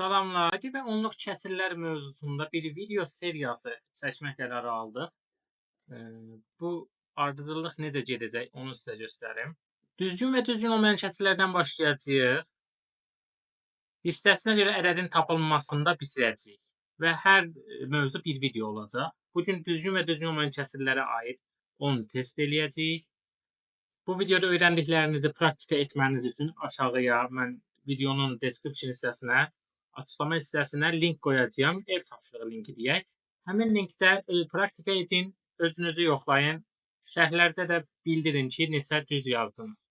Salamlar. Adi və onluq kəsirlər mövzusunda bir video seriyası çəkmək qərarı aldıq. Bu ardıcıllıq necə gedəcək, onu sizə göstərim. Düzgün və düzgün olmayan kəsirlərdən başlayacağıq. Hissəsinə görə ədədin tapılmasında bitirəcəyik. Və hər mövzu bir video olacaq. Bugün düzgün və düzgün olmayan kəsirlərə aid onu test eləyəcəyik. Bu videoda öyrəndiklərinizi praktika etməniz üçün aşağıya mən videonun description hissəsinə, açıqlama hissəsinə link qoyacağam. Ev tapşırığı linki deyək. Həmin linkdə praktika edin, özünüzü yoxlayın. Şərhlərdə də bildirin ki, neçə düz yazdınız.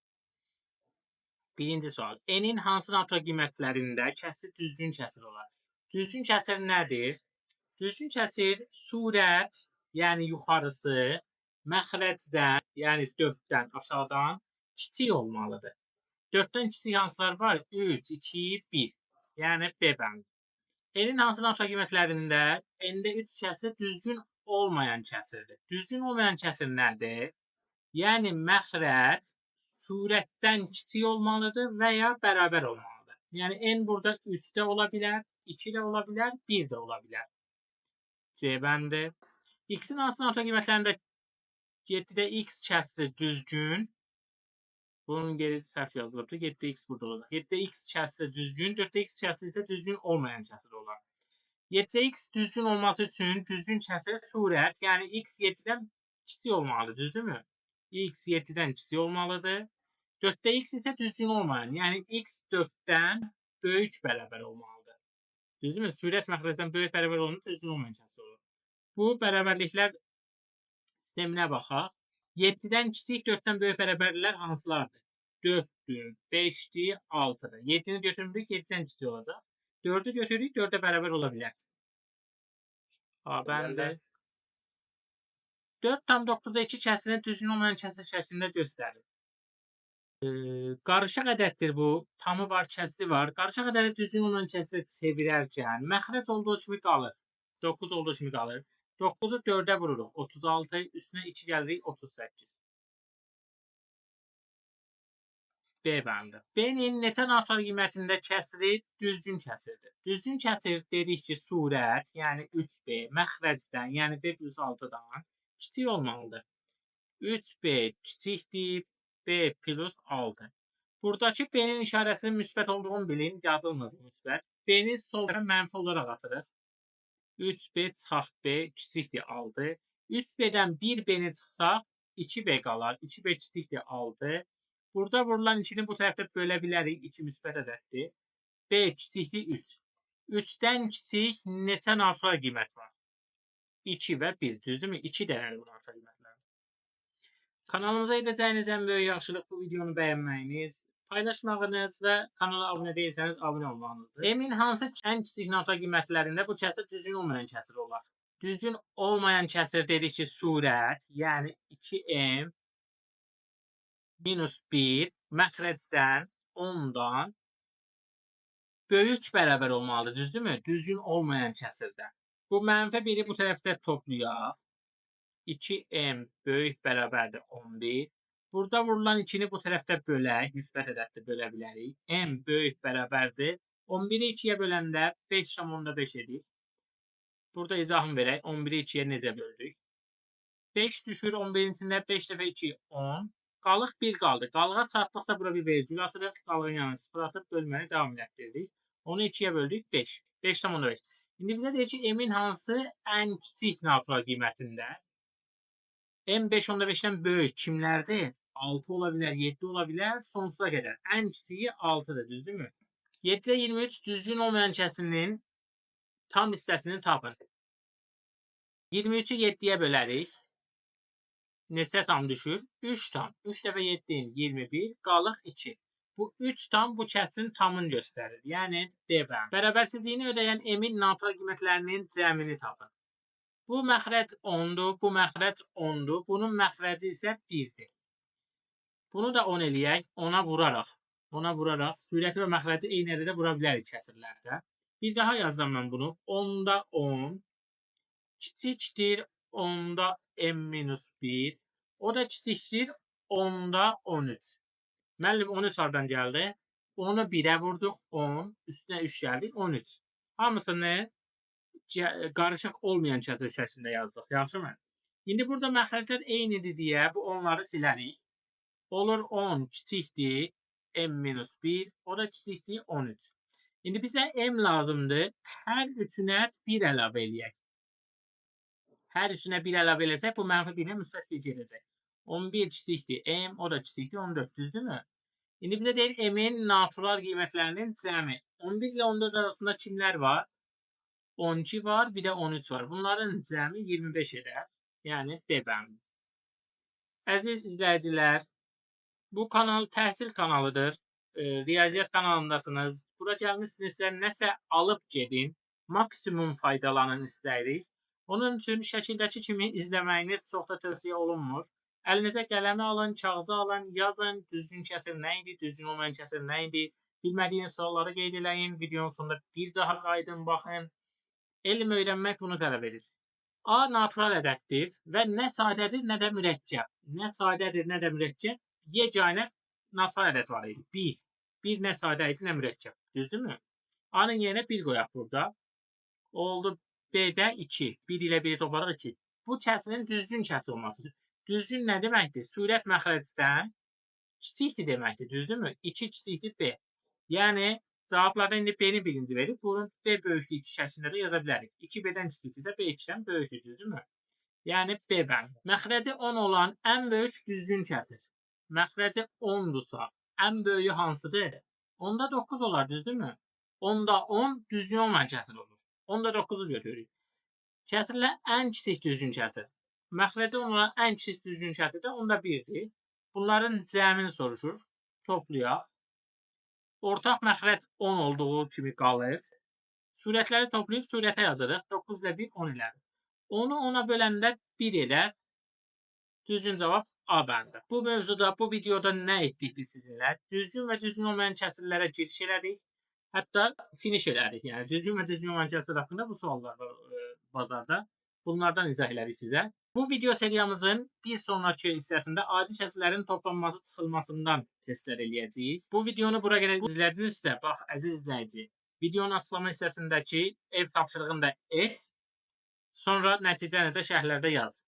Birinci sual. N-in hansı natural qiymətlərində kəsir düzgün kəsir olar? Düzgün kəsir nədir? Düzgün kəsir surət, yəni yuxarısı, məxrəcdən, yəni 4-dən aşağıdan kiçik olmalıdır. 4-dən kiçik hansılar var? 3, 2, 1. Yəni B bəndi. N-in hansı natural qiymətlərində N-də 3 kəsir düzgün olmayan kəsirdir. Düzgün olmayan kəsir nədir? Yəni məxrəc surətdən kiçik olmalıdır və ya bərabər olmalıdır. Yəni N burada 3-də ola bilər, 2-də ola bilər, 1-də ola bilər. C bəndi. X-in hansı natural qiymətlərində 7-də x kəsiri düzgün. Bunun geri səhv yazılıbdır. 7-də x burada olacaq. 7-də x kəsiri düzgün, 4-də x kəsiri isə düzgün olmayan kəsir olar. 7-də x düzgün olması üçün düzgün kəsir surət, yəni x 7-dən kiçik olmalıdır, düzdürmü? X 7-dən kiçik olmalıdır. 4-də x isə düzgün olmayan, yəni x 4-dən böyük bərabər olmalıdır. Düzdürmü? Surət məxrəcdən böyük bərabər olunca düzgün olmayan kəsir olur. Bu bərabərliklər sisteminə baxaq. 7-dən kiçik, 4-dən böyük bərabərlər hansılardır? 4-dür, 5-dir, 6-dır. 7-ni götürürük, 7-dən kiçik olacaq. 4-ü götürürük, 4-ə bərabər ola bilər. A bəndi. 4,9'da 2 kəsirini düzgün olmayan kəsir şəklində göstərir. Qarışıq ədəddir bu. Tamı var, kəsiri var. Qarışıq ədədi düzgün olmayan kəsiri çevirərkən məxrəc olduğu kimi qalır. 9 olduğu kimi qalır. 9'u 4'e vururuq. 36, üstünə 2 gəlirik, 38. B bəndi. B-nin neçə natural qiymətində kəsiri düzgün kəsirdir? Düzgün kəsir dedik ki, surət, yəni 3B, məxrəcdən, yəni B plus 6-dan kiçik olmalıdır. 3B kiçikdir, B plus 6. Buradakı B-nin işarəsinin müsbət olduğunu bilin, yazılmır müsbət. B-ni sol tərəfə mənfi olaraq atırıq. 3B çıxaq B kiçikdir 6. 3B'dən 1B'ni çıxsaq 2B qalar. 2B kiçikdir 6. Burada vurulan 2'ni bu tərəfdə bölə bilərik. 2 müsbət ədəddir. B kiçikdir 3. 3-dən kiçik neçə natural qiymət var? 2 və 1. Düzdürmü? 2 dənədir bu natural qiymətlər. Kanalımıza edəcəyiniz ən böyük yaxşılıq bu videonu bəyənməyiniz, paylaşmağınız və kanala abunə değilsəniz abunə olmağınızdır. M-in hansı ən kiçik natural qiymətlərində bu kəsir düzgün olmayan kəsir olar? Düzgün olmayan kəsir dedik ki, surət, yəni 2M minus 1 məxrəcdən 10-dan böyük bərabər olmalıdır, düzdürmü? Düzgün olmayan kəsirdə. Bu mənfi 1'i bu tərəfdə toplayaq. 2M böyük bərabərdir 11. Burada vurulan 2'ni bu tərəfdə bölək, müsbət ədəddə bölə bilərik. M böyük bərabərdir. 11'i 2'yə böləndə 5,5 edir. Burada izahını verək. 11'i 2'yə necə böldük? 5 düşür 11'in içində 5 dəfə 2, 10. Qalıq 1 qaldı. Qalığa çatdıqsa bura bir vergül atırıq. Qalığın yanına 0 atıb bölməni davam etdiririk. Onu 2'yə böldük 5. 5,5. İndi bizə deyir ki, M-in hansı ən kiçik natural qiymətində? M 5,5'dən böyük kimlərdir? 6 ola bilər, 7 ola bilər, sonsuza qədər. Ən kiçiyi 6'dır, düzdürmü? 7'də 23 düzgün olmayan kəsirinin tam hissəsini tapın. 23'ü 7'yə bölərik. Neçə tam düşür? 3 tam. 3 dəfə 7'in 21, qalıq 2. Bu 3 tam bu kəsirin tamını göstərir. Yəni D bəndi. Bərabərsizliyini ödəyən M-in natural qiymətlərinin cəmini tapın. Bu məxrəc 10'dur, bu məxrəc 10'dur, bunun məxrəci isə 1'dir. Bunu da 10 eləyək, ona vuraraq, surəti və məxrəci eyni ədədə vura bilərik kəsirlərdə. Bir daha yazıram mən bunu. 10'da 10 kiçikdir 10'da M-1, o da kiçikdir 10'da 13. Müəllim 13 hardan gəldi? 10'u 1'ə vurduq 10, üstünə 3 gəldi 13. Hamısını qarışıq olmayan kəsr şəklində yazdıq. Yaxşımı? İndi burada məxrəclər eynidir deyə bu 10'ları silərik. Olur 10 kiçikdir m-1, o da kiçikdir 13. İndi bizə m lazımdır. Hər üçünə 1 əlavə eləyək. Hər üçünə 1 əlavə eləsək, bu mənfi 1-ə müsbət 1 gələcək. 11 kiçikdir m, o da kiçikdir 14, düzdürmü? İndi bizə deyir m-in natural qiymətlərinin cəmi. 11 ilə 14 arasında kimlər var? 12 var, bir də 13 var. Bunların cəmi 25 edər. Yəni D bəndi. Əziz izləyicilər, bu kanal təhsil kanalıdır. Riyaziyyat kanalındasınız. Bura gəlmişsinizsə nəsə alıb gedin. Maksimum faydalanın istəyirik. Onun üçün şəkildəki kimi izləməyiniz çox da tövsiyə olunmur. Əlinizə qələmi alın, kağızı alın, yazın. Düzgün kəsir nə idi, düzgün olmayan kəsir nə idi? Bilmədiyiniz sualları qeyd eləyin. Videonun sonunda bir daha qayıdın, baxın. Elm öyrənmək bunu tələb edir. A natural ədəddir və nə sadədir, nə də mürəkkəb. Nə sadədir, nə də mürəkkəb. Yeganə natural ədəd var idi. 1. 1 nə sadə idi, nə mürəkkəb. Düzdürmü? A-nın yerinə 1 qoyaq burada. Oldu B-də 2. 1 ilə 1 toplaraq 2. Bu kəsirin düzgün kəsir olmasıdır. Düzgün nə deməkdir? Sürət məxrəcdən kiçikdir deməkdir. Düzdürmü? 2 kiçikdir B. Yəni cavablarda indi B-ni birinci verib, bunun B böyüklüyü 2 şəklində də yaza bilərik. 2 B-dən kiçikdirsə B 2-dən böyükdür, düzdürmü? Yəni B bəndi. Məxrəci 10 olan ən böyük düzgün kəsir. Məxrəci 10'dursa, ən böyüyü hansıdır? 10'da 9 olar, düzdürmü? 10'da 10 düzgün olmayan kəsir olur. 10'da 9'u götürürük. Kəsirlə ən kiçik düzgün kəsir. Məxrəci 10 olan ən kiçik düzgün kəsir də 10'da 1'dir. Bunların cəmini soruşur. Toplayaq. Ortaq məxrəc 10 olduğu kimi qalır. Surətləri toplayıb surətə yazırıq. 9 ilə 1, 10 ilə. 10'u 10'a böləndə 1 edər. Düzgün cavab A bəndi. Bu mövzuda, bu videoda nə etdik biz sizinlə? Düzgün və düzgün olmayan kəsirlərə giriş elədik. Hətta finish elədik. Yəni düzgün və düzgün olmayan kəsir haqqında bu suallar var bazarda. Bunlardan izah elədik sizə. Bu video seriyamızın bir sonraki hissəsində adi kəsirlərin toplanması çıxılmasından testlər eləyəcəyik. Bu videonu bura qədər izlədinizsə, bax əziz izləyici, videonun açıqlama hissəsindəki ev tapşırığını da et. Sonra nəticəni də şərhlərdə yaz.